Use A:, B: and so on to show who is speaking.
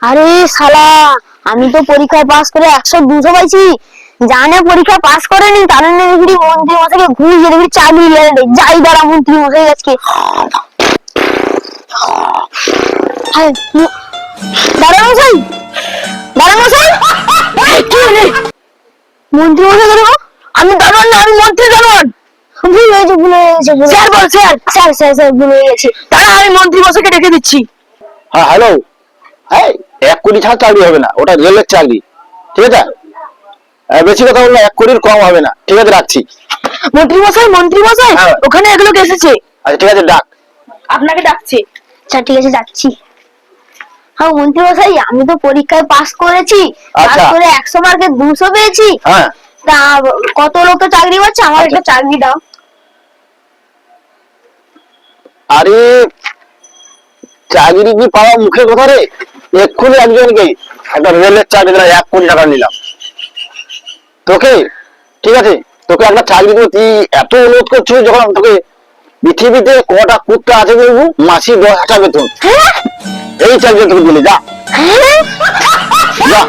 A: আরে শালা, আমি তো পরীক্ষায় পাস করে 100-200 পাইছি। জানে পরীক্ষা পাস করেনি তার মন্ত্রী মশাইকে ঘুষ দিয়ে দেখবি চাকরি দিয়ে দেয়। যাই দাঁড়া মন্ত্রী মশাই আজকে। দাঁড়া মশাই, দাঁড়া মশাই। কি হলে মন্ত্রী মশাই দাঁড়া? আমি দাঁড়ান না, আমি মন্ত্রী দাঁড়ান। ভুল হয়েছে, ভুল হয়েছে। স্যার বল, স্যার স্যার স্যার স্যার ভুল হয়ে গেছে। দাঁড়া, আমি মন্ত্রী মশাইকে ডেকে দিচ্ছি।
B: হ্যাঁ হ্যালো, হ্যাঁ 1 কোটি ছাড়া চাকরি হবে না, ওটা রেলের চাকরি। ঠিক আছে, বেশি কথা বললে 1 কোটির কম হবে না। ঠিক আছে, রাখছি।
A: মন্ত্রী মশাই, মন্ত্রী মশাই,
B: হ্যাঁ।
A: ওখানে এগুলো এসেছে।
B: আচ্ছা ঠিক আছে, ডাক।
A: আপনাকে ডাকছে। আচ্ছা ঠিক আছে, যাচ্ছি। হ্যাঁ মন্ত্রী মশাই, আমি তো পরীক্ষায় পাস করেছি। পাস
B: আচ্ছা।
A: করে 100 মার্কে 200 পেয়েছি।
B: হ্যাঁ,
A: তা কত লোকে চাকরি পাচ্ছে, আমার একটা চাকরি দাও।
B: আরে চাকরি কি পাওয়া মুখের কথা রে? এক্ষুনি একজনকে একটা রেলের চাকরি দিলাম, 1 কোটি টাকা নিলাম তোকে। ঠিক আছে, তোকে একটা চাকরি দেবো। তুই এত অনুরোধ করছিস, যখন তোকে পৃথিবীতে কটা কুত্তা আছে বলবো, মাসি 10,000 বেতন।
A: হ্যাঁ
B: এই চাকরি তোকে দিলে, যা
A: হ্যাঁ
B: যা।